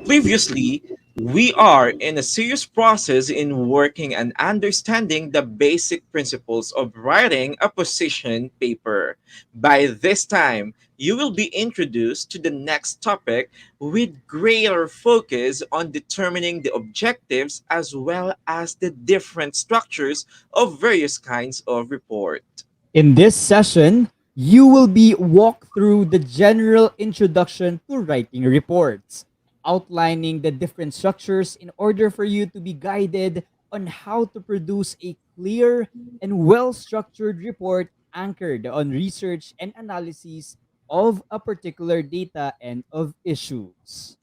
Previously, we are in a serious process in working and understanding the basic principles of writing a position paper. By this time, you will be introduced to the next topic with greater focus on determining the objectives as well as the different structures of various kinds of report. In this session, you will be walked through the general introduction to writing reports, outlining the different structures in order for you to be guided on how to produce a clear and well structured report anchored on research and analysis of a particular data and of issues.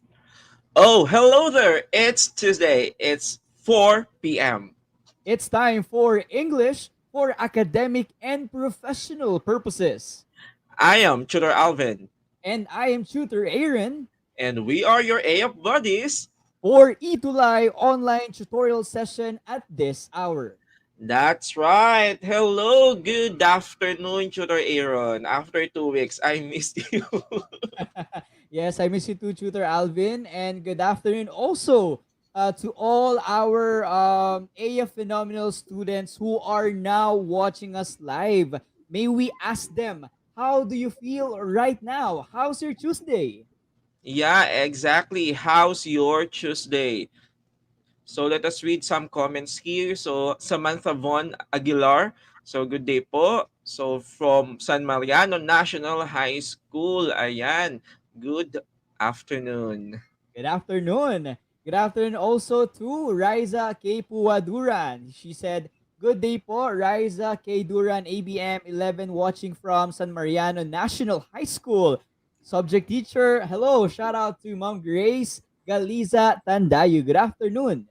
Oh, hello there! It's Tuesday. It's 4 p.m. It's time for English for academic and professional purposes. I am Tutor Alvin, And I am tutor Aaron and we are your AF buddies. for Itulay online tutorial session at this hour. That's right. Hello, good afternoon, Tutor Aaron. After 2 weeks, I missed you. Yes, I miss you too, tutor Alvin, and good afternoon also to all our AF Phenomenal students who are now watching us live. May we ask them, how do you feel right now? How's your Tuesday? Yeah, exactly. How's your Tuesday? So let us read some comments here. So Samantha Von Aguilar. So good day po. So from San Mariano National High School. Ayan. Good afternoon. Good afternoon. Good afternoon also to Riza K. Puwaduran. She said, good day po, Riza K. Duran, ABM 11, watching from San Mariano National High School. Subject teacher, hello. Shout out to Mom Grace Galiza Tandayo. Good afternoon.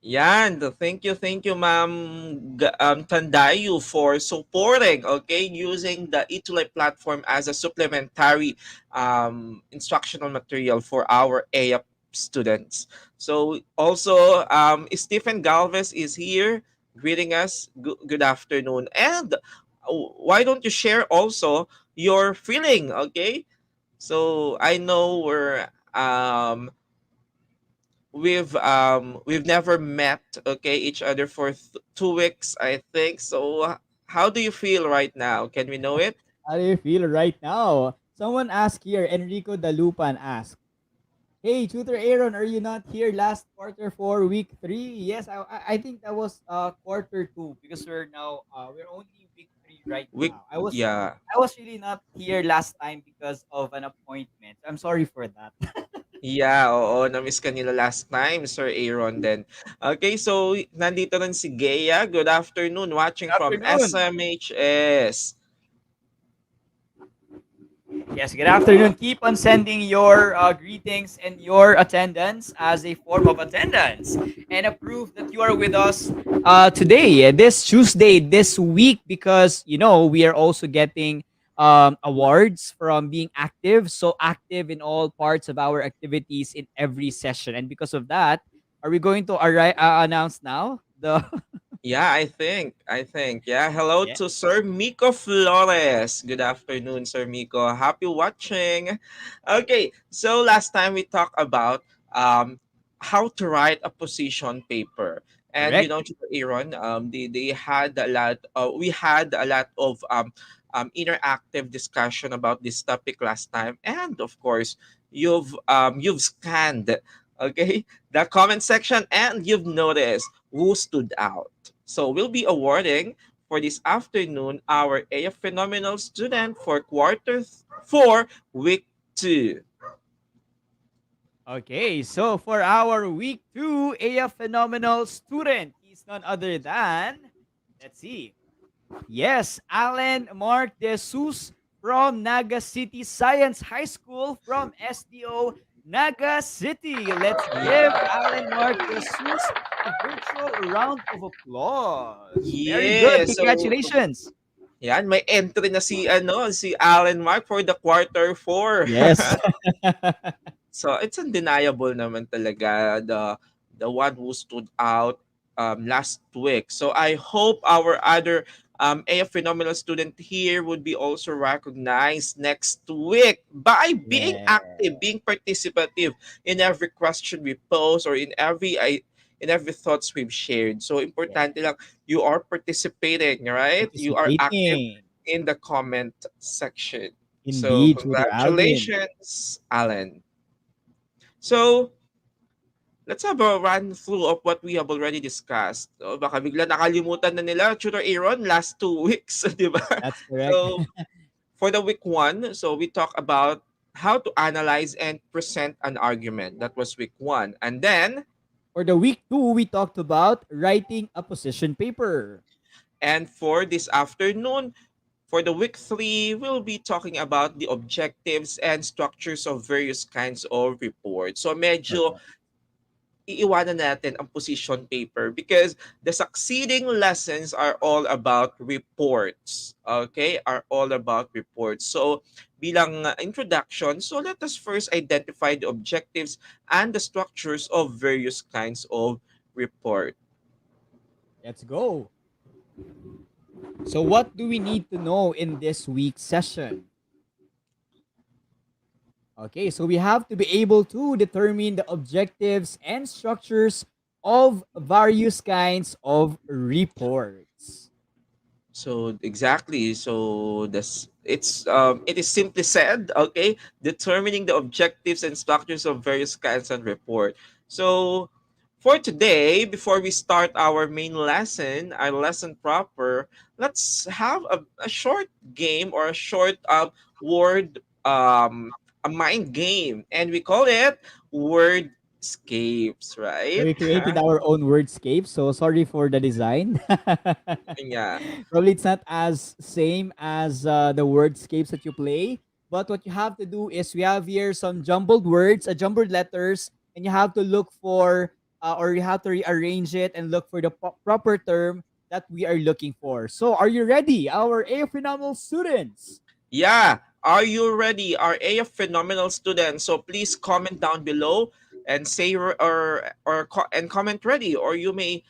Yan, thank you, Ma'am Tandayu for supporting, okay, using the Itulay platform as a supplementary instructional material for our AAP students. So also, Stephen Galvez is here greeting us. Good afternoon. And why don't you share also your feeling, okay? So I know we've never met, okay, each other for 2 weeks, I think. So how do you feel right now? Can we know it? How do you feel right now? Someone asked here, Enrico Dalupan asked, hey, Tutor Aaron, are you not here last quarter for week 3? Yes, I think that was quarter 2 because we're only week 3 right We now. Yeah. I was really not here last time because of an appointment. I'm sorry for that. Yeah, oo, na-miss ka nila last time, Sir Aaron then. Okay, so nandito rin si Gea. Good afternoon, watching Good from afternoon. SMHS. Yes, good afternoon. Keep on sending your greetings and your attendance as a form of attendance and a proof that you are with us today, this Tuesday, this week, because we are also getting awards from being active, so active in all parts of our activities in every session. And because of that, are we going to announce now the Yeah, I think. Yeah, hello yeah. to Sir Miko Flores. Good afternoon, Sir Miko. Happy watching. Okay, so last time we talked about how to write a position paper. And Correct? Aaron, they had a lot we had a lot of interactive discussion about this topic last time. And of course, you've scanned, okay, the comment section, and you've noticed who stood out. So we'll be awarding for this afternoon our AF Phenomenal student for quarter 4, week 2. Okay, so for our week 2 AF Phenomenal student, he's none other than, let's see, yes, Alan Mark De Jesus from Naga City Science High School from SDO Naga City. Let's give Alan Mark De Jesus a virtual round of applause. Very good. Yes. So Congratulations. yan, may entry na si Alan Mark for the quarter 4. Yes. So it's undeniable naman talaga the one who stood out last week. So I hope our other A phenomenal student here would be also recognized next week by being Yeah. active, being participative in every question we pose or in every thoughts we've shared. So Yeah. importante lang, you are participating, right? You are active Participating. in the comment section. So Indeed, Tutor Alvin. congratulations, Alan. So let's have a run through of what we have already discussed. So, baka bigla nakalimutan na nila, Tutor Aaron, last 2 weeks, di ba? That's correct. So, for the week one, so we talk about how to analyze and present an argument. That was week one. And then, For the week 2, we talked about writing a position paper. and for this afternoon, for the week three, we'll be talking about the objectives and structures of various kinds of reports. So medyo Correct. iiwanan natin ang position paper because the succeeding lessons are all about reports. Okay? Are all about reports. So, bilang introduction, so let us first identify the objectives and the structures of various kinds of report. Let's go. So, what do we need to know in this week's session? Okay, so we have to be able to determine the objectives and structures of various kinds of reports. So exactly. So this it is simply said, okay, determining the objectives and structures of various kinds of report. So for today, before we start our main lesson, our lesson proper, let's have a short game or a short word a mind game, and we call it Wordscapes, So right? we created our own wordscape. So sorry for the design. Yeah. Probably it's not as same as the wordscapes that you play. But what you have to do is we have here some jumbled words, jumbled letters, and you have to look for or you have to rearrange it and look for the proper term that we are looking for. So are you ready, our A phenomenal students? Yeah. Are you ready? Are a phenomenal student? So please comment down below and say and comment ready, or you may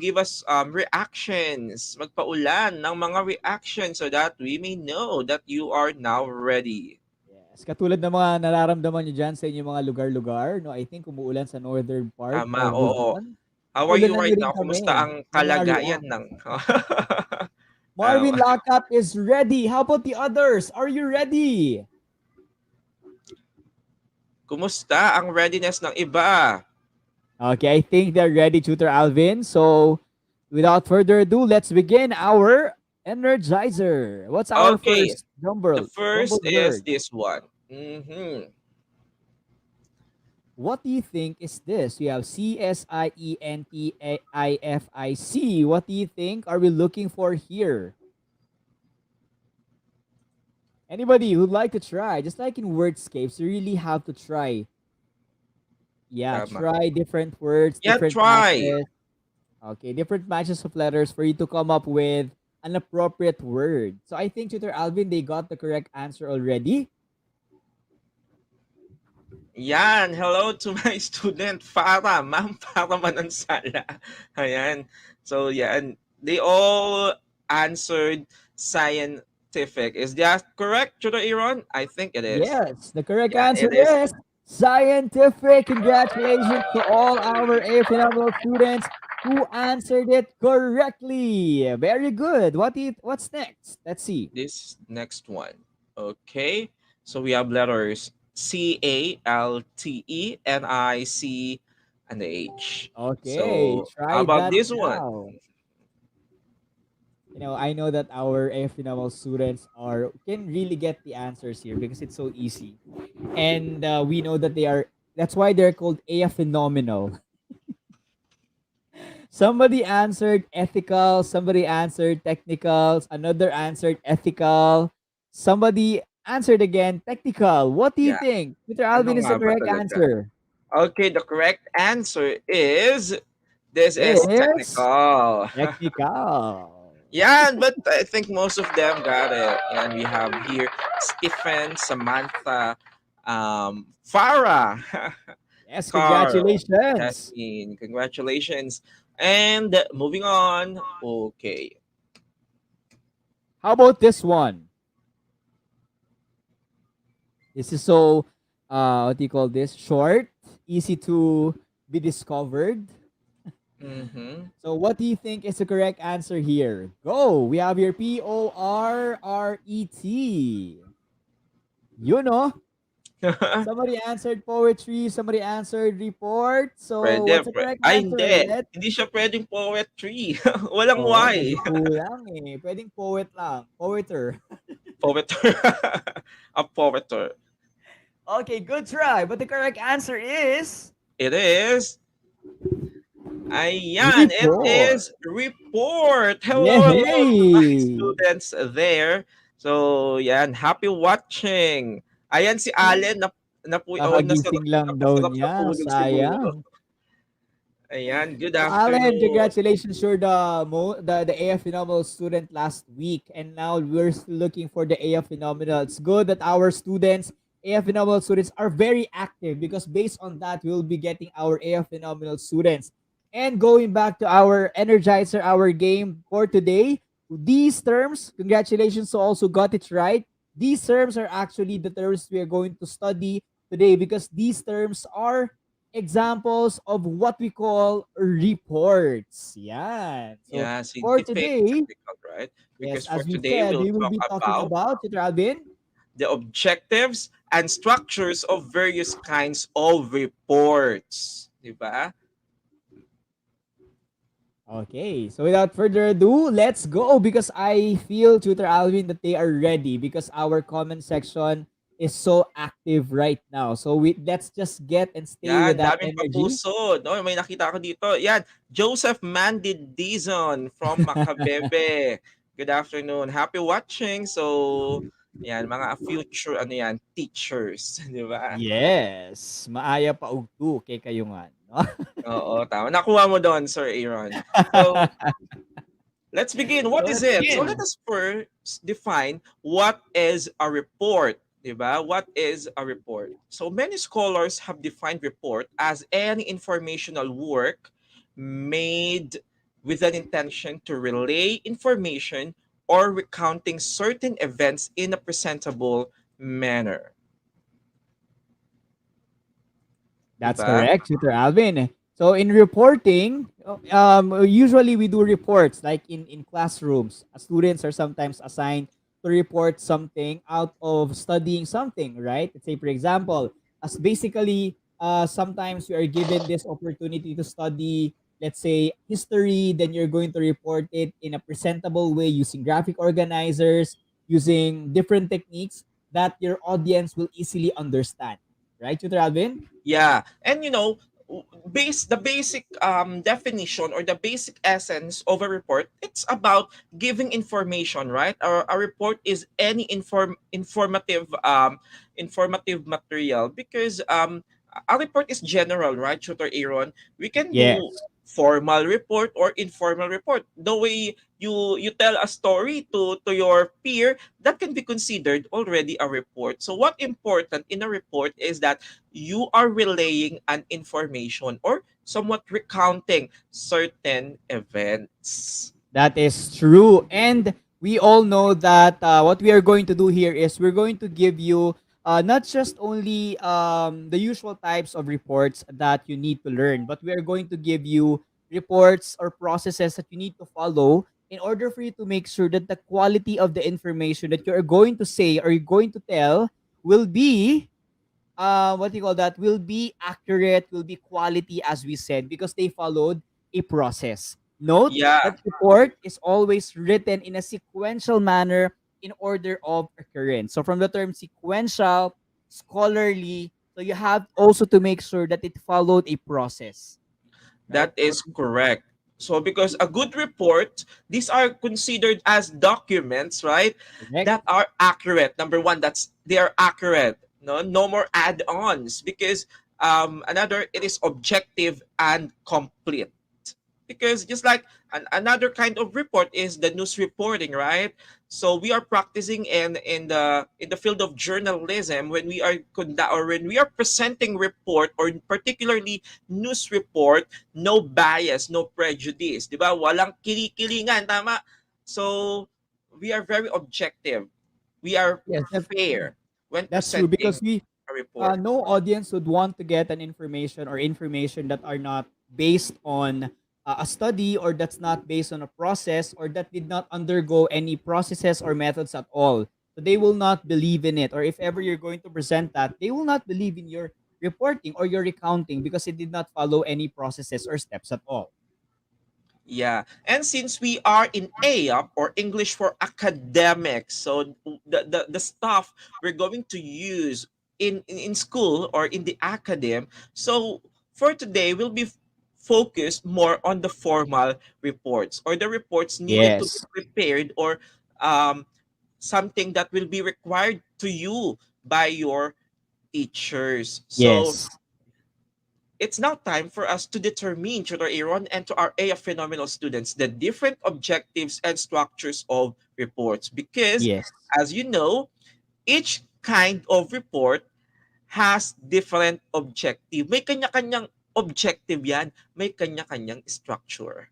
give us reactions. Magpaulan ng mga reactions so that we may know that you are now ready. Yes, katulad ng mga nararamdaman niyo diyan sa inyong mga lugar-lugar, no? I think umuulan sa northern part Tama, of oo. Luzon. How are you Ulanan niyo right rin now? Kumusta kami ang ng mga kalagayan react. ng Marvin um, Lacap is ready. How about the others? Are you ready? kumusta ang readiness ng iba? Okay, I think they're ready, Tutor Alvin. So, without further ado, let's begin our energizer. What's our Okay. first The first jumbled is word? this one. Mhm. What do you think is this? We have CSIENTIFIC. What do you think are we looking for here? Anybody who'd like to try? Just like in Wordscapes, you really have to try. Yeah, Tama. try different words, Yeah, different try. matches. Okay, different matches of letters for you to come up with an appropriate word. So I think Tutor Alvin, they got the correct answer already. Yan, hello to my student Farah, Ma'am Farah Manansala. Ayan. So yan, they all answered scientific. Is that correct, Tutor Aaron? I think it is. Yes, the correct Yeah, answer it is. is scientific. Congratulations to all our A phenomenal students who answered it correctly. Very good. What's next? Let's see. This next one. Okay. So we have letters CALTE, NIC, and H. Okay, So how try about that this one? now. I know that our AFNL students are can really get the answers here because it's so easy, and we know that they are. That's why they're called AF phenomenal. Somebody answered ethical. Somebody answered technicals. Another answered ethical. Somebody answered again technical. What do you Yeah. think? Peter Ano Alvin is nga the ba correct talaga? answer. Okay, the correct answer is this is Is technical. technical. Yeah, but I think most of them got it. And we have here Stephen, Samantha, Farah, Yes, Carl, congratulations. Jasmine. Congratulations. And moving on. Okay. How about this one? This is so, what do you call this? Short, easy to be discovered. Mm-hmm. So, what do you think is the correct answer here? Go. We have here PORRET. You know, somebody answered poetry, somebody answered report. So, Pwede, what's the correct ay answer? hindi. Let's. Hindi siya pwedeng poetry. Walang Oh, Y. medyo kulang eh. Pwedeng poet lang. Poeter. Poeter. A poeter. Okay, good try. But the correct answer is It is, ayan, it report. is report. Hello, hello to my Yay! students there. So, yan, happy watching. Ayan si Allen, oh, Kakagising lang daw napasarap sa niya. tulog siguro. Sayang. Ayan, good So Alan, afternoon. congratulations! You're the AF Phenomenal student last week, and now we're still looking for the AF Phenomenal. It's good that our students, AF Phenomenal students, are very active because based on that, we'll be getting our AF Phenomenal students. And going back to our energizer, our game for today, these terms, congratulations! So also got it right. These terms are actually the terms we are going to study today because these terms are examples of what we call reports. Yan. So Yeah, for scientific, today, technical, right? yes, Because for as we today, said, we'll we will talk be talking about about, Tito Alvin. the objectives and structures of various kinds of reports. Diba? Okay, so without further ado, let's go because I feel, Tutor Alvin, that they are ready because our comment section is so active right now. So let's just get and stay with Yan, that daming energy. papuso. No, may nakita ako dito. Yan, Joseph Mandid Dizon from Macabebe. Good afternoon. Happy watching. So, yan, mga future, ano yan, teachers. Di ba? Yes, maaya pa ugto kay kayungan. No? Oo, tama. Nakuha mo doon, Sir Aaron. So, let's begin. So What is let's it? So let begin. us first define what is a report. Diba? What is a report? So many scholars have defined report as any informational work made with an intention to relay information or recounting certain events in a presentable manner. That's Diba? correct, Tutor Alvin. So in reporting, usually we do reports like in classrooms. Students are sometimes assigned to report something out of studying something, right? Let's say, for example, as basically, sometimes we are given this opportunity to study, let's say, history. Then you're going to report it in a presentable way using graphic organizers, using different techniques that your audience will easily understand, right, Tutor Alvin? Yeah, and the basic definition or the basic essence of a report, it's about giving information, right? A report is any informative material because a report is general, right, Tutor Aaron? We can do Yes. formal report or informal report. The way you tell a story to your peer, that can be considered already a report. So what important in a report is that you are relaying an information or somewhat recounting certain events. That is true. And we all know that what we are going to do here is we're going to give you not just only the usual types of reports that you need to learn, but we are going to give you reports or processes that you need to follow in order for you to make sure that the quality of the information that you're going to say or you're going to tell will be what do you call that, will be accurate, will be quality as we said because they followed a process. Note Yeah, that report is always written in a sequential manner in order of occurrence. So from the term sequential, scholarly, so you have also to make sure that it followed a process, right? that is correct. So because a good report, these are considered as documents, right? Correct. That are accurate. Number one, that's they are accurate. No more add-ons because another it is objective and complete. Because just like another kind of report is the news reporting, right? So we are practicing in the field of journalism when we are or when we are presenting report or particularly news report, no bias, no prejudice, di ba? Walang kinikilingan, tama? So we are very objective. We are Yes, fair when that's true because presenting we a report. no audience would want to get an information that are not based on a study, or that's not based on a process, or that did not undergo any processes or methods at all. So they will not believe in it, or if ever you're going to present that, they will not believe in your reporting or your recounting because it did not follow any processes or steps at all. Yeah. And since we are in AAP or English for academics, so the stuff we're going to use in school or in the academe. So for today, we'll be focused more on the formal reports or the reports needed to be Yes. prepared or um, something that will be required to you by your teachers. So Yes. it's now time for us to determine, Tutor Aaron, and to our AF Phenomenal students, the different objectives and structures of reports. Because, Yes. as you know, each kind of report has different objective. May kanya-kanyang objective yan. May kanya-kanyang structure.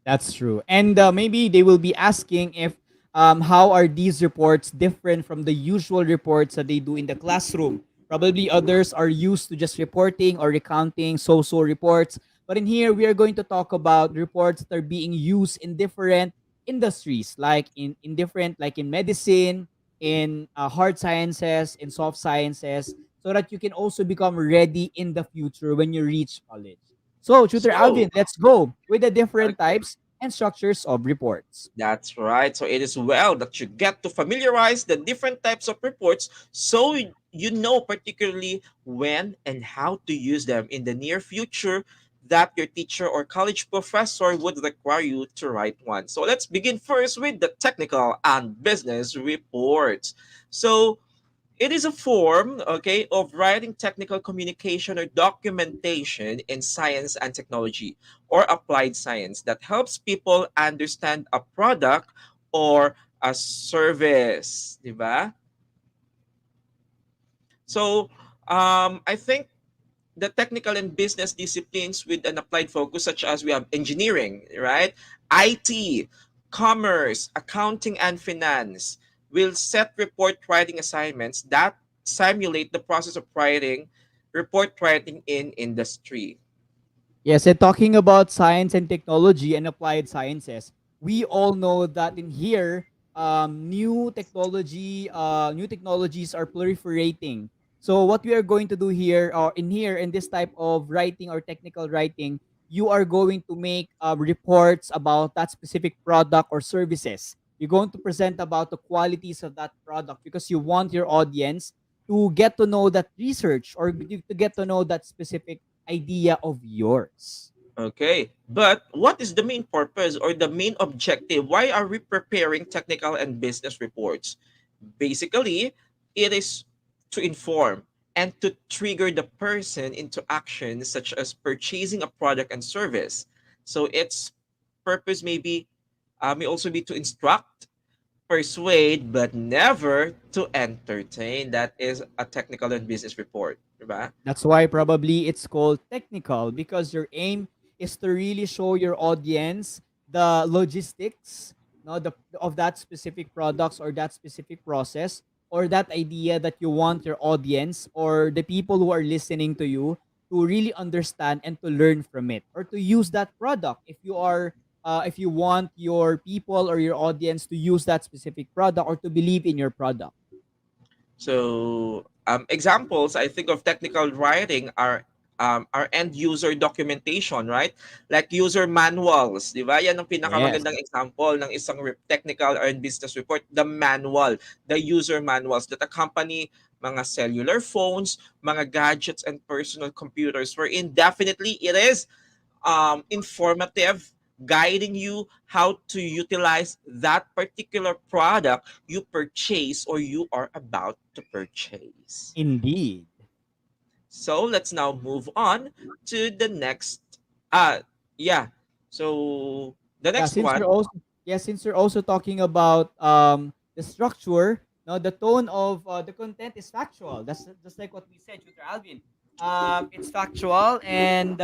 That's true. And maybe they will be asking if how are these reports different from the usual reports that they do in the classroom. Probably others are used to just reporting or recounting so-so reports. But in here, we are going to talk about reports that are being used in different industries, like in different, like in medicine, in hard sciences, in soft sciences, so that you can also become ready in the future when you reach college. So, Tutor So, Alvin, let's go with the different okay. types and structures of reports. That's right. So it is well that you get to familiarize the different types of reports so you know particularly when and how to use them in the near future that your teacher or college professor would require you to write one. So let's begin first with the technical and business reports. So it is a form, okay, of writing technical communication or documentation in science and technology or applied science that helps people understand a product or a service, di ba? So, I think the technical and business disciplines with an applied focus, such as we have engineering, right? IT, commerce, accounting, and finance, will set report writing assignments that simulate the process of writing, report writing in industry. Yes, and talking about science and technology and applied sciences, we all know that in here, new technologies are proliferating. So what we are going to do here, or in here, in this type of writing or technical writing, you are going to make reports about that specific product or services. You're going to present about the qualities of that product because you want your audience to get to know that research, or to get to know that specific idea of yours. Okay, but what is the main purpose or the main objective? Why are we preparing technical and business reports? Basically, it is to inform and to trigger the person into action such as purchasing a product and service. So its purpose may also be to instruct, persuade, but never to entertain. That is a technical and business report, diba? That's why probably it's called technical, because your aim is to really show your audience the logistics, no, the of that specific products or that specific process, or that idea that you want your audience or the people who are listening to you to really understand and to learn from it, or to use that product if you are if you want your people or your audience to use that specific product or to believe in your product. So examples I think of technical writing are end user documentation, right? Like user manuals, di ba? Yan ang Yes. pinakamagandang example ng isang technical or business report, the manual, the user manuals that accompany mga cellular phones, mga gadgets and personal computers wherein definitely it is informative, guiding you how to utilize that particular product you purchase or you are about to purchase. Indeed. So let's now move on to the next. Uh, yeah. So the Yeah, next since one. you're also since you're also talking about the structure, no, the tone of the content is factual. That's just like what we said, Tutor Alvin. It's factual, and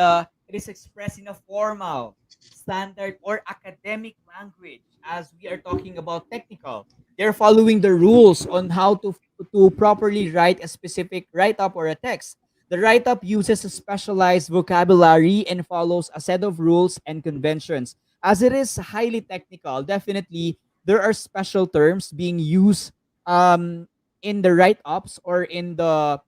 it is expressed in a formal. standard or academic language, as we are talking about technical. They're following the rules on how to properly write a specific write up or a text. The write up uses a specialized vocabulary and follows a set of rules and conventions. As it is highly technical, definitely there are special terms being used um, in the write ups or in the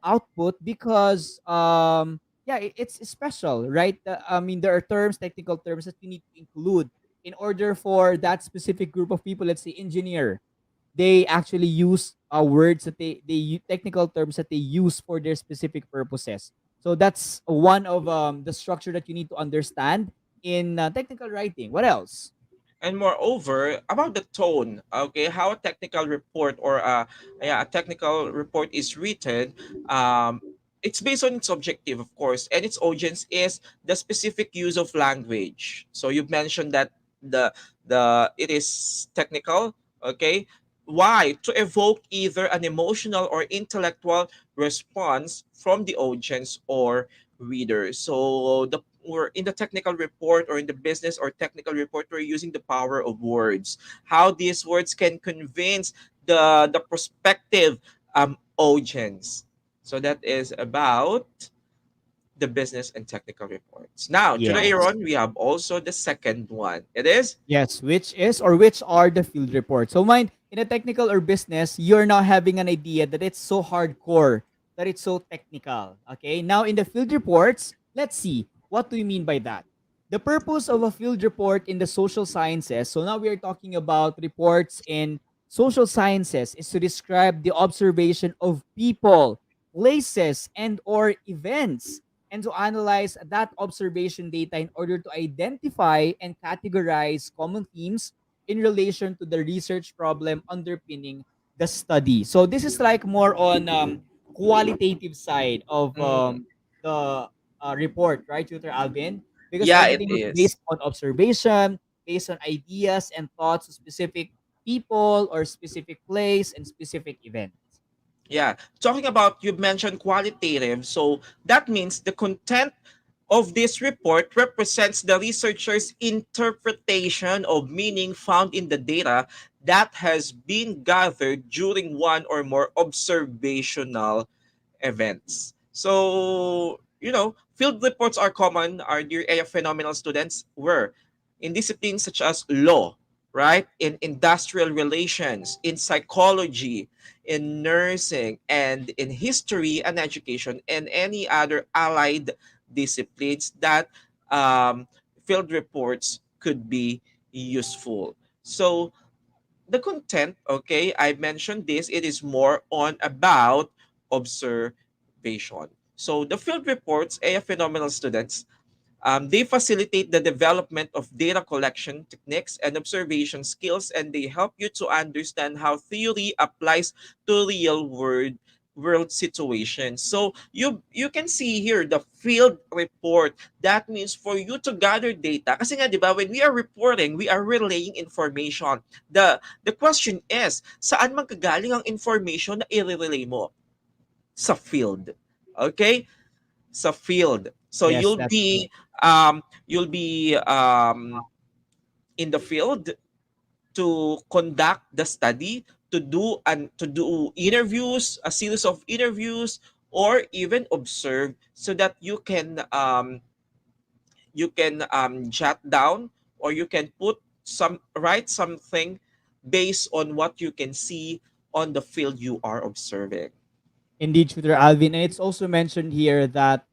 output because yeah, it's special, right? I mean, there are terms, technical terms that you need to include in order for that specific group of people. Let's say engineer, they actually use words that technical terms that they use for their specific purposes. So that's one of the structure that you need to understand in technical writing. What else? And moreover, about the tone, okay, how a technical report or yeah, a technical report is written, um, it's based on its objective, of course, and its audience is the specific use of language. So you've mentioned that the it is technical, okay. Why? To evoke either an emotional or intellectual response from the audience or reader. So the or in the technical report or in the business or technical report, we're using the power of words. How these words can convince the prospective audience. So that is about the business and technical reports. Now, to the Yes. Aaron, we have also the second one. It is Yes, which is or which are the field reports. So mind in a technical or business, you're now having an idea that it's so hardcore, that it's so technical. Okay. Now in the field reports, let's see what do you mean by that. The purpose of a field report in the social sciences. So now we are talking about reports in social sciences is to describe the observation of people, places, and or events and to analyze that observation data in order to identify and categorize common themes in relation to the research problem underpinning the study. So this is like more on qualitative side of mm, the report, right, Tutor Alvin? Because yeah, it everything is is. based on observation, based on ideas and thoughts of specific people or specific place and specific events. Yeah. Talking about, you mentioned qualitative. So that means the content of this report represents the researcher's interpretation of meaning found in the data that has been gathered during one or more observational events. So, field reports are common, our dear AF phenomenal students, were in disciplines such as law, right? In industrial relations, in psychology, in nursing, and in history and education, and any other allied disciplines that um, field reports could be useful. So, the content, okay, I mentioned this, it is more on about observation. So the field reports, a phenomenal students, they facilitate the development of data collection techniques and observation skills, and they help you to understand how theory applies to real world situations. So you can see here the field report. That means for you to gather data. Kasi nga, di ba, when we are reporting, we are relaying information. The question is, saan magkagaling ang information na i-relay mo? Sa field. Okay? Sa field. So Yes, that's true. you'll be in the field to conduct the study, to do interviews, a series of interviews, or even observe so that you can jot down, or you can write something based on what you can see on the field you are observing. Indeed, Tutor Alvin. And it's also mentioned here that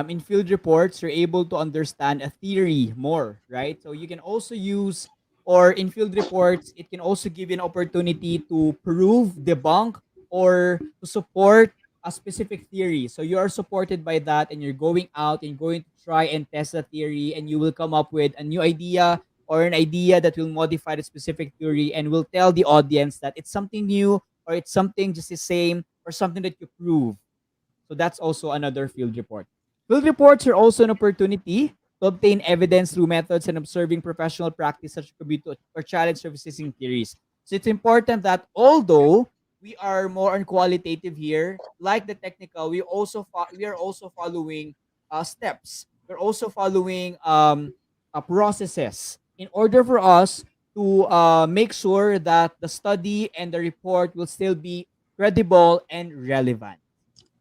in field reports, you're able to understand a theory more, right? So you can also use, or in field reports, it can also give you an opportunity to prove, debunk, or to support a specific theory. So you are supported by that, and you're going out and going to try and test the theory, and you will come up with a new idea or an idea that will modify the specific theory and will tell the audience that it's something new or it's something just the same or something that you prove. So that's also another field report. Field reports are also an opportunity to obtain evidence through methods and observing professional practice such as or challenge servicing theories. So it's important that although we are more on qualitative here, like the technical, we are also following steps. We're also following processes in order for us to make sure that the study and the report will still be credible and relevant.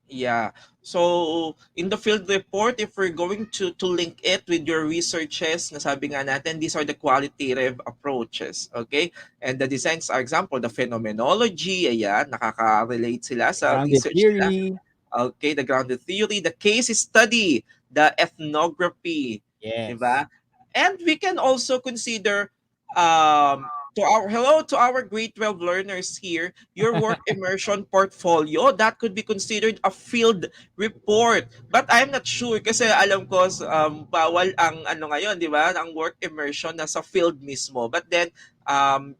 Yeah. So, in the field report, if we're going to link it with your researches, nasabi nga natin, these are the qualitative approaches. Okay? And the designs are example, the phenomenology, ayan, nakaka-relate sila sa Grounded research nila. theory. Okay, the grounded theory, the case study, the ethnography, di Yes. ba? And we can also consider to our hello to our grade 12 learners here, your work immersion portfolio that could be considered a field report. But I'm not sure kasi alam ko bawal ang ano ngayon, di ba? Ang work immersion nasa field mismo. But then in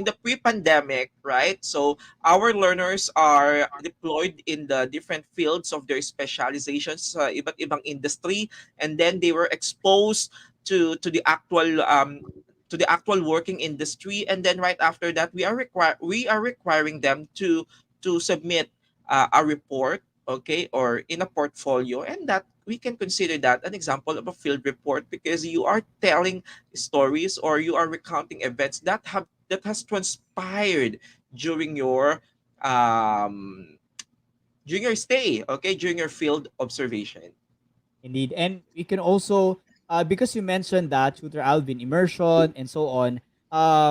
the pre-pandemic, right? So our learners are deployed in the different fields of their specializations sa iba't ibang industry, and then they were exposed to the actual working industry, and then right after that we are requiring them to submit a report, okay, or in a portfolio, and that we can consider that an example of a field report because you are telling stories or you are recounting events that has transpired during your um stay, okay, during your field observation. Indeed. And we can also, because you mentioned that, Tutor Alvin, immersion and so on,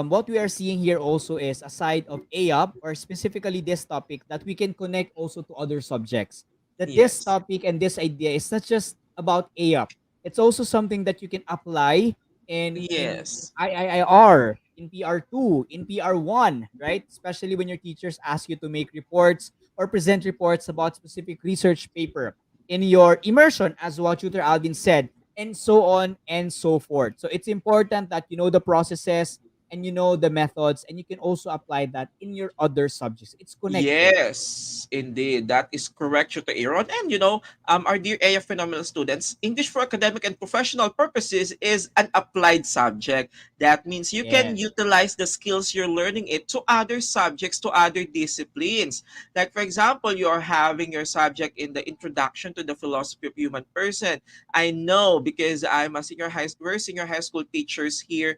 what we are seeing here also is a side of AUP, or specifically this topic, that we can connect also to other subjects. That this Yes. topic and this idea is not just about AUP, it's also something that you can apply in Yes. IIR, in PR2, in PR1, right? Especially when your teachers ask you to make reports or present reports about specific research paper, in your immersion, as what Tutor Alvin said, and so on and so forth. So it's important that you know the processes and you know the methods, and you can also apply that in your other subjects. It's connected. Yes, indeed. That is correct, Tutor Aaron. And our dear AF phenomenal students, English for academic and professional purposes is an applied subject. That means you can Yes. utilize the skills you're learning it to other subjects, to other disciplines. Like, for example, you're having your subject in the introduction to the philosophy of human person. I know because we're senior high school teachers here.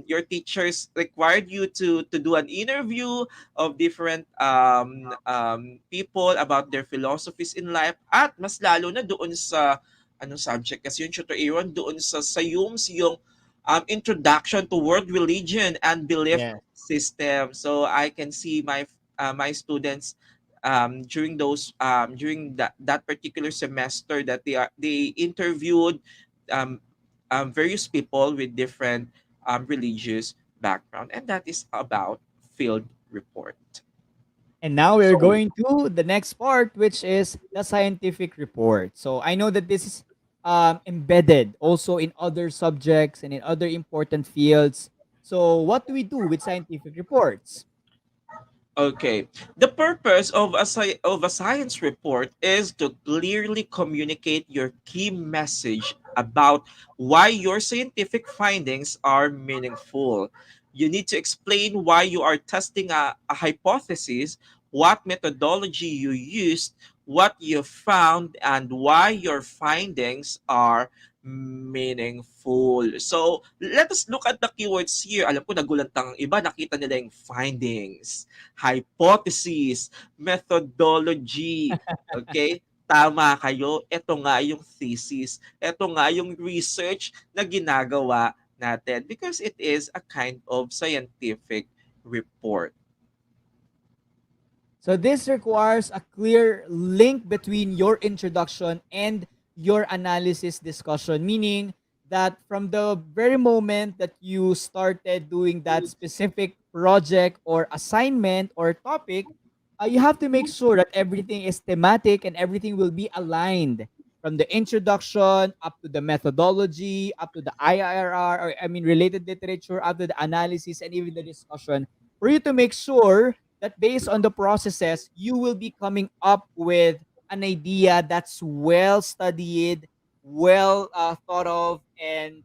Your teachers required you to do an interview of different people about their philosophies in life, at mas lalo na doon sa anong subject kasi yung tutor Aaron, doon sa yung introduction to world religion and belief Yes. system. So I can see my students during that particular semester that they interviewed um, various people with different religious background, and that is about field report. And now we're So, going to the next part, which is the scientific report. So I know that this is embedded also in other subjects and in other important fields. So what do we do with scientific reports? okay. The purpose of a science report is to clearly communicate your key message about why your scientific findings are meaningful. You need to explain why you are testing a hypothesis, what methodology you used, what you found, and why your findings are meaningful. So, let us look at the keywords here. Alam ko nagulat ang iba, nakita nila yung findings, hypothesis, methodology. Okay? Tama kayo. Ito nga yung thesis. Ito nga yung research na ginagawa natin because it is a kind of scientific report. So this requires a clear link between your introduction and your analysis discussion, meaning that from the very moment that you started doing that specific project or assignment or topic, you have to make sure that everything is thematic and everything will be aligned from the introduction up to the methodology, up to the IIRR, or I mean related literature, up to the analysis and even the discussion, for you to make sure that based on the processes, you will be coming up with an idea that's well studied, well thought of, and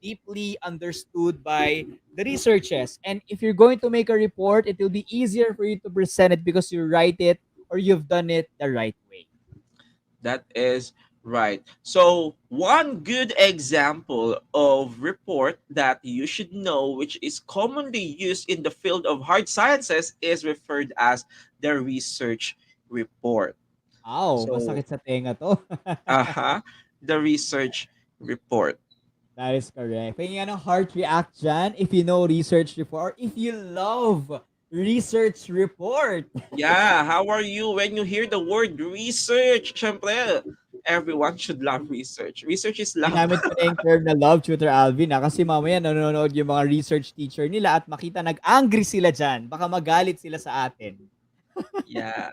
deeply understood by the researchers. And if you're going to make a report, it will be easier for you to present it because you write it or you've done it the right way. That is Right. So, one good example of report that you should know, which is commonly used in the field of hard sciences, is referred as the research report. Ow, So, masakit sa tenga to. uh-huh, the research report. That is correct. Pahinga ng heart react dyan if you know research report or if you love research report. Yeah, how are you when you hear the word research? Siyempre, everyone should love research. Research is love. Ginamit ko na yung term na love tutor Alvin kasi mamaya nanonood yung mga research teacher nila at makita nag-angry sila dyan. Baka magalit sila sa atin. Yeah.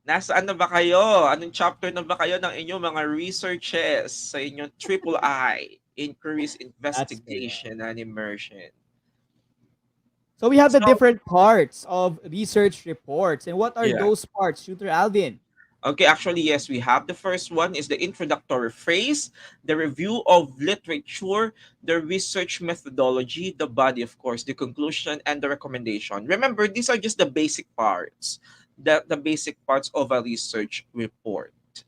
Nasaan na ba kayo? Anong chapter na ba kayo ng inyong mga researches sa inyong triple I, inquiries, That's correct. investigation, and immersion? So we have the So, different parts of research reports. And what are yeah. those parts, Tutor Alvin? Okay, actually, yes, we have the first one is the introductory phrase, the review of literature, the research methodology, the body, of course, the conclusion, and the recommendation. Remember, these are just the basic parts, the basic parts of a research report. That's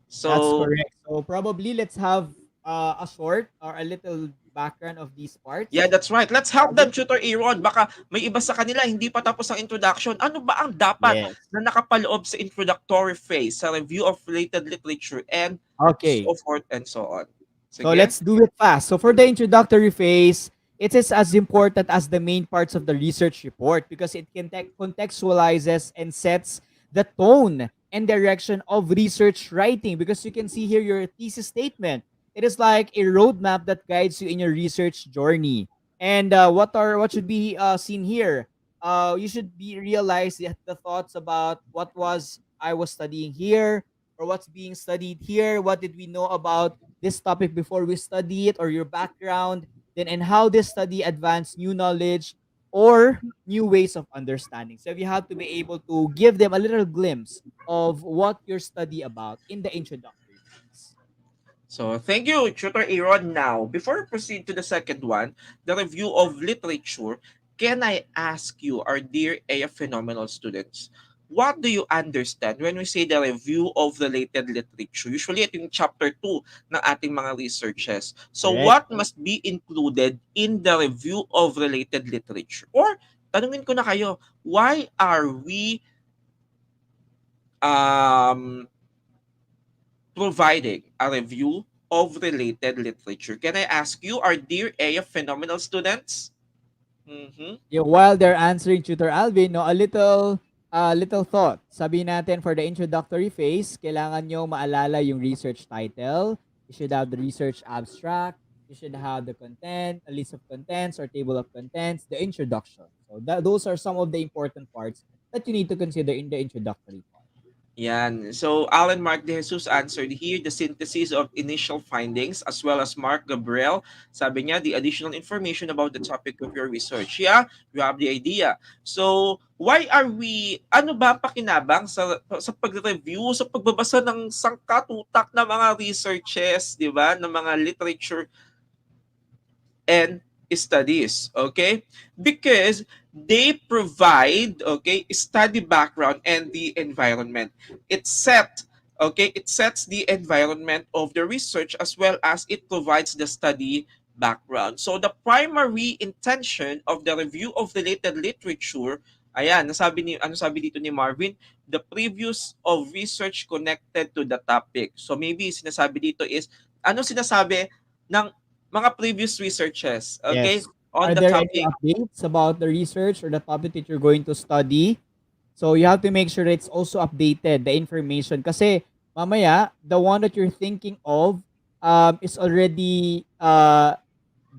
So, correct. So probably let's have a short or a little background of these yeah, parts. that's right. Let's help them, Alvin? Tutor Aaron. Baka may iba sa kanila, hindi pa tapos ang introduction. Ano ba ang dapat Yes. na nakapaloob sa introductory phrase, sa review of related literature, and Okay. so forth and so on? So Sige? let's do it fast. So for the introductory phase, it is as important as the main parts of the research report because it contextualizes and sets the tone and direction of research writing. Because you can see here your thesis statement. It is like a roadmap that guides you in your research journey. And what should be seen here? You should be realize the thoughts about what was I was studying here or what's being studied here. What did we know about this topic before we study it, or your background, then and how this study advanced new knowledge or new ways of understanding. So you have to be able to give them a little glimpse of what your study about in the introductory phase. So, thank you, Tutor Aaron. Now, before we proceed to the second one, the review of literature, can I ask you, our dear A F phenomenal students, what do you understand when we say the review of related literature? Usually, ito yung chapter 2 ng ating mga researches. So, Correct. what must be included in the review of related literature? Or, tanungin ko na kayo, why are we um, providing a review of related literature? Can I ask you, our dear AF phenomenal students? Mm-hmm. While they're answering Tutor Alvin, no, a little thought. Sabi natin for the introductory phase, kailangan nyo maalala yung research title. You should have the research abstract. You should have the content, a list of contents or table of contents, the introduction. So those are some of the important parts that you need to consider in the introductory part. Yan. So, Alan Mark De Jesus answered here the synthesis of initial findings as well as Mark Gabriel. Sabi niya, the additional information about the topic of your research. Yeah, you have the idea. So, why are we, ano ba ang pakinabang sa pag-review, sa pagbabasa ng sangkatutak na mga researches, di ba, ng mga literature and studies, okay? Because they provide, okay, study background and the environment. It sets the environment of the research as well as it provides the study background. So the primary intention of the review of related literature, ayan, ano sabi dito ni Marvin, the previous of research connected to the topic. So maybe sinasabi dito is, ano sinasabi ng mga previous researches, okay, Yes. on Are the there any topic. updates about the research or the topic that you're going to study? So you have to make sure it's also updated, the information. Kasi mamaya, the one that you're thinking of is already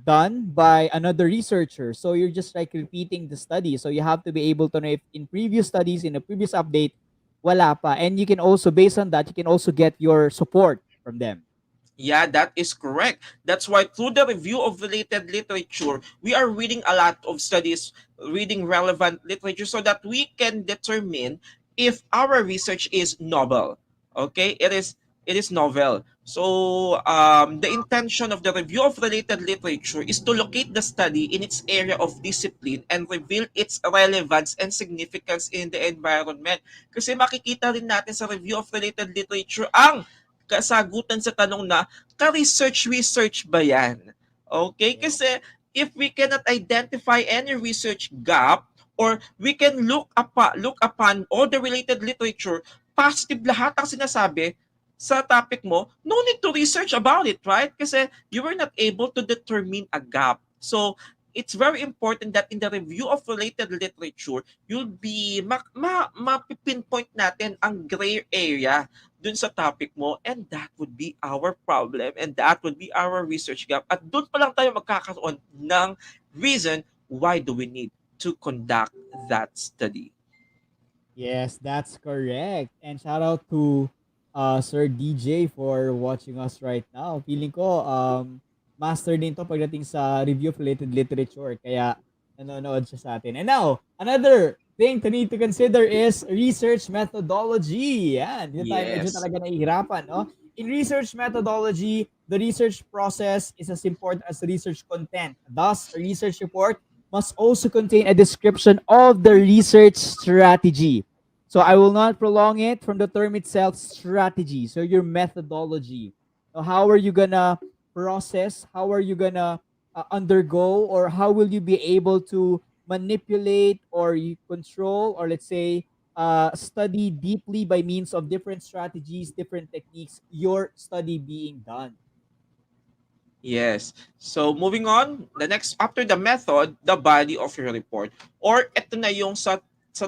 done by another researcher. So you're just like repeating the study. So you have to be able to know if in previous studies, in a previous update, wala pa. And you can also, based on that, you can also get your support from them. Yeah, that is correct. That's why through the review of related literature, we are reading a lot of studies, reading relevant literature so that we can determine if our research is novel. Okay? It is novel. So the intention of the review of related literature is to locate the study in its area of discipline and reveal its relevance and significance in the environment. Kasi makikita rin natin sa review of related literature ang kasagutan sa tanong na, ka-research ba yan? Okay? Yeah. Kasi if we cannot identify any research gap, or we can look upon all the related literature, positive lahat ang sinasabi sa topic mo, no need to research about it, right? Kasi you were not able to determine a gap. So, it's very important that in the review of related literature, you'll be mapipinpoint natin ang gray area dun sa topic mo, and that would be our problem, and that would be our research gap. At dun pa lang tayo magkakaroon ng reason why do we need to conduct that study. Yes, that's correct. And shout out to Sir DJ for watching us right now. Feeling ko master din to pagdating sa review of related literature. Kaya nanonood siya sa atin. And now, another thing to need to consider is research methodology. Yan, dito tayo medyo Yes. talaga nahihirapan, no? In research methodology, the research process is as important as the research content. Thus, a research report must also contain a description of the research strategy. So I will not prolong it from the term itself, strategy. So your methodology. So how are you gonna process? How are you gonna undergo, or how will you be able to manipulate or you control, or let's say study deeply by means of different strategies, different techniques, your study being done. Yes. So moving on, the next after the method, the body of your report. Or ito na yung sa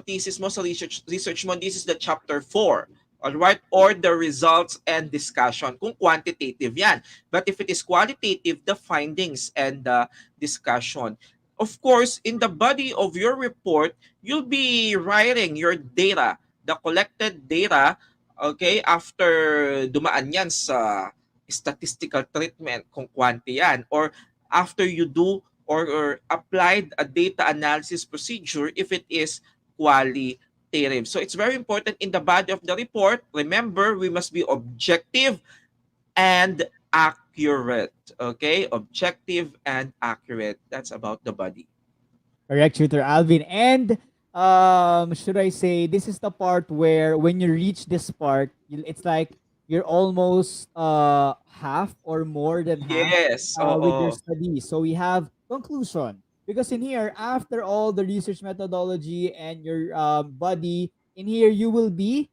thesis mo, sa research mo, this is the chapter 4. All right? Or the results and discussion. Kung quantitative yan. But if it is qualitative, the findings and the discussion. Of course, in the body of your report, you'll be writing your data, the collected data, okay, after dumaan yan sa statistical treatment kung quanti yan, or after you do or applied a data analysis procedure if it is qualitative. So it's very important in the body of the report. Remember, we must be objective and accurate. Okay? Objective and accurate. That's about the body. Correct, Tutor Alvin. And should I say, this is the part where when you reach this part, it's like you're almost half or more than half Yes. with your Oo. study. So we have conclusion. Because in here, after all the research methodology and your body, in here you will be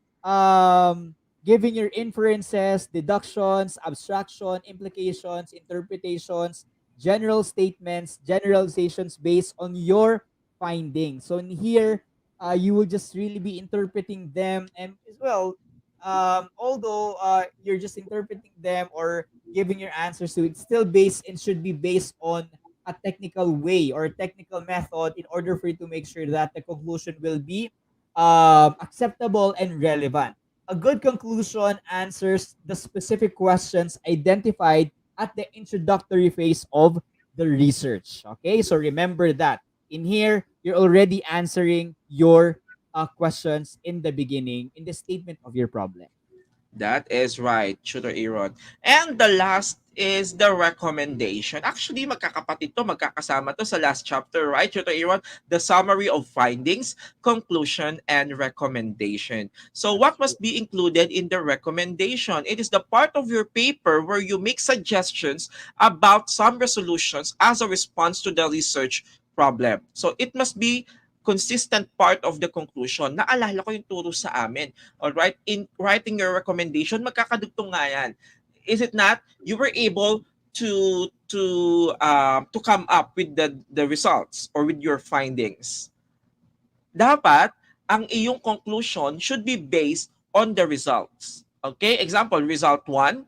giving your inferences, deductions, abstraction, implications, interpretations, general statements, generalizations based on your findings. So in here, you will just really be interpreting them, and as well, although you're just interpreting them or giving your answers to it, still based and should be based on a technical way or a technical method in order for you to make sure that the conclusion will be acceptable and relevant. A good conclusion answers the specific questions identified at the introductory phase of the research. Okay, so remember that. In here, you're already answering your questions in the beginning, in the statement of your problem. That is right, Tutor Aaron. And the last is the recommendation. Actually, magkakapatid to, magkakasama to sa last chapter, right, Tutor Aaron? The summary of findings, conclusion, and recommendation. So That's what true. must be included in the recommendation? It is the part of your paper where you make suggestions about some resolutions as a response to the research problem. So it must be consistent part of the conclusion. Naalala ko yung turo sa amin. All right, in writing your recommendation, magkakadugtong nga yan. Is it not? You were able to come up with the results or with your findings. Dapat ang iyong conclusion should be based on the results. Okay? Example, result 1.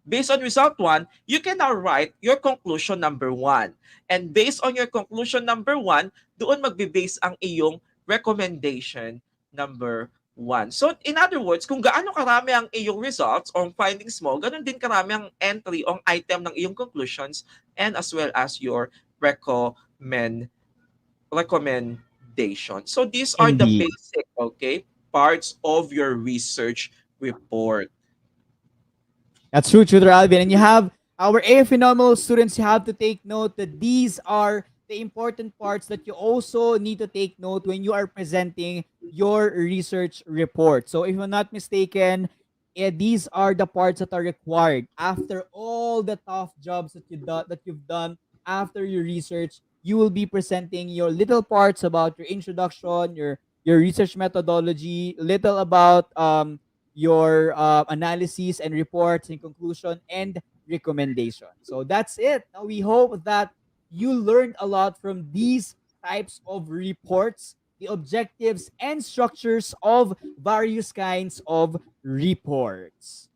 Based on result 1, you can now write your conclusion number 1. And based on your conclusion number 1, doon magbe-base ang iyong recommendation number 1. So, in other words, kung gaano karami ang iyong results or findings mo, ganun din karami ang entry o item ng iyong conclusions and as well as your recommendation. So these are the Indeed. basic, okay, parts of your research report. That's true, Tutor Alvin. And you have our A phenomenal students, you have to take note that these are the important parts that you also need to take note when you are presenting your research report. So if I'm not mistaken, these are the parts that are required after all the tough jobs that you've done after your research. You will be presenting your little parts about your introduction, your research methodology, little about your analysis and reports and conclusion and recommendation. So that's it. Now we hope that you learned a lot from these types of reports, the objectives and structures of various kinds of reports.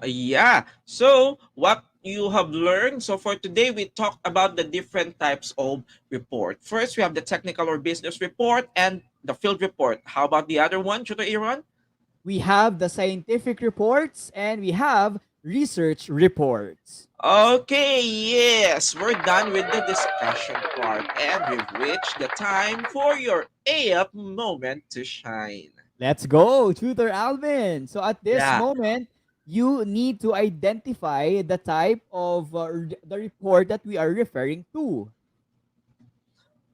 Yeah. So, what you have learned. So, for today, we talked about the different types of report. First, we have the technical or business report and the field report. How about the other one, Tutor Aaron? We have the scientific reports and we have research reports. Okay, yes, we're done with the discussion part and we've reached the time for your AF moment to shine. Let's go, Tutor Alvin. So at this Yeah. moment, you need to identify the type of the report that we are referring to.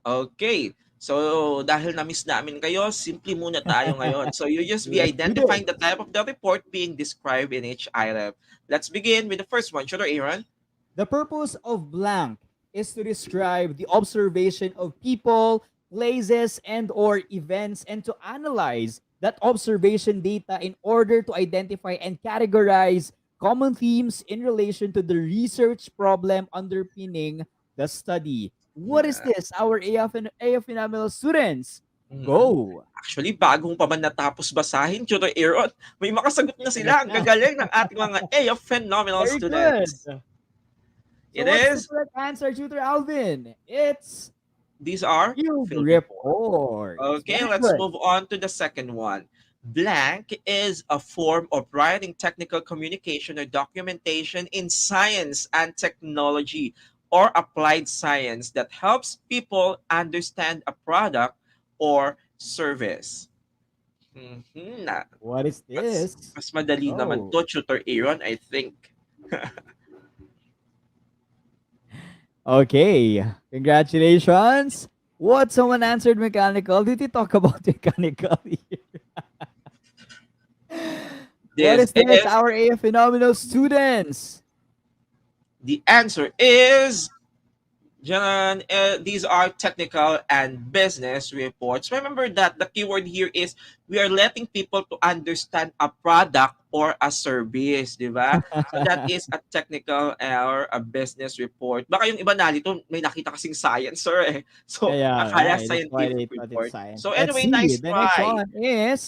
Okay. So, dahil na-miss namin kayo, simple muna tayo ngayon. So, you just be Let's do this. identifying the type of the report being described in each item. Let's begin with the first one. Tutor Aaron? The purpose of blank is to describe the observation of people, places, and or events and to analyze that observation data in order to identify and categorize common themes in relation to the research problem underpinning the study. What is Yeah. this? Our AF phenomenal students. Mhm. Go. Actually, bagong pa man natapos basahin, Tutor Aaron, may makasagot na sila. Ang gagaling ng ating mga A of phenomenal Very good. students. So It what's the is, correct answer, Tutor Alvin? It's these are field field report. reports. Okay, Very let's good. move on to the second one. Blank is a form of writing technical communication or documentation in science and technology or applied science that helps people understand a product or service. Na, What is this? mas madali naman Oh, to, Tutor Aaron, I think. okay. Congratulations. What? Someone answered mechanical. Did he talk about mechanical here? What This is this? is Our AF phenomenal students. the answer is John, these are technical and business reports. Remember that the keyword here is we are letting people to understand a product or a service, di ba? So that is a technical or a business report. Baka yung iba nalito, may nakita kasing science, sir eh. So, Yeah, akala right. That's why scientific they thought it's report. science. So Let's anyway, see. nice The next try. one is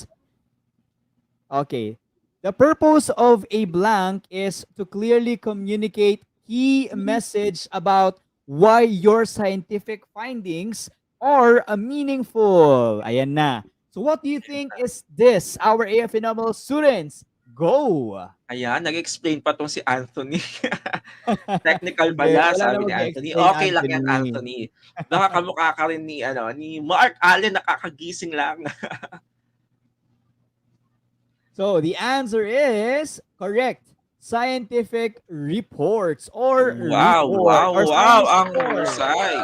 okay. The purpose of a blank is to clearly communicate key message about why your scientific findings are meaningful. Ayan na. So what do you think is this? Our AF phenomenal students, go. Ayan, nag-explain pa tong si Anthony. Technical Hindi, pala, wala na sabi ni Anthony. mag-explain, Okay lang yan, Anthony. Anthony. Baka kamukha ka rin ni, ano, ni Mark Allen, nakakagising lang. So the answer is correct. Scientific reports or Wow, report wow, or wow, science ang report. husay.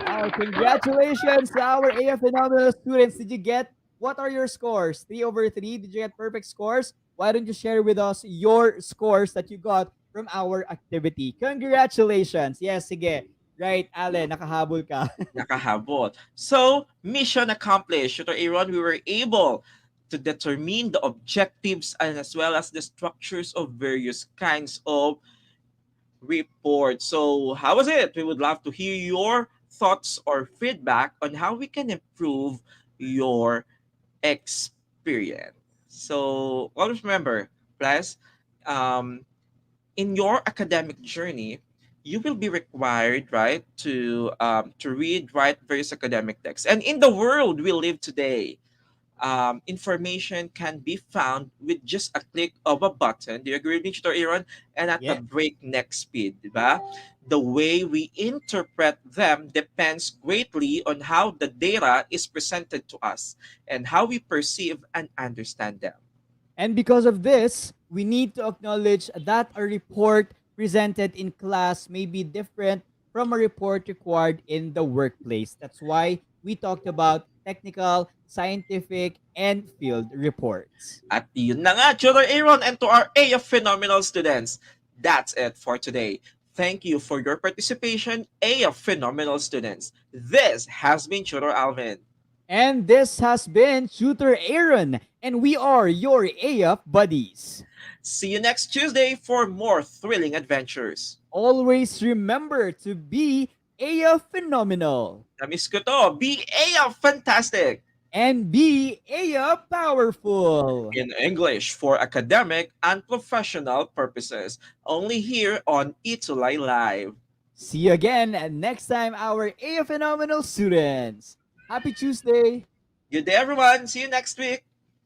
Wow, congratulations to our AF phenomenal students. Did you get, what are your scores? 3 over 3? Did you get perfect scores? Why don't you share with us your scores that you got from our activity? Congratulations. Yes, sige. Right, Ale, nakahabol ka. Nakahabot. So, mission accomplished. Tutor Aaron, we were able to determine the objectives and as well as the structures of various kinds of reports. So, how was it? We would love to hear your thoughts or feedback on how we can improve your experience. So, always remember, plus, um, in your academic journey, you will be required, right, to read, write various academic texts. And in the world we live today, information can be found with just a click of a button. Do you agree with me, Tutor Aaron? And at a Yeah. breakneck speed, diba? The way we interpret them depends greatly on how the data is presented to us and how we perceive and understand them. And because of this, we need to acknowledge that a report presented in class may be different from a report required in the workplace. That's why we talked about technical, scientific, and field reports. At yun na nga, Tutor Aaron, and to our AF Phenomenal students, that's it for today. Thank you for your participation, AF Phenomenal students. This has been Tutor Alvin. And this has been Tutor Aaron, and we are your AF buddies. See you next Tuesday for more thrilling adventures. Always remember to be AF phenomenal Namiss ko to. Be AF fantastic. and be AF powerful. In English for academic and professional purposes. Only here on Itulay Live. See you again next time, our AF phenomenal students. Happy Tuesday. Good day, everyone. See you next week.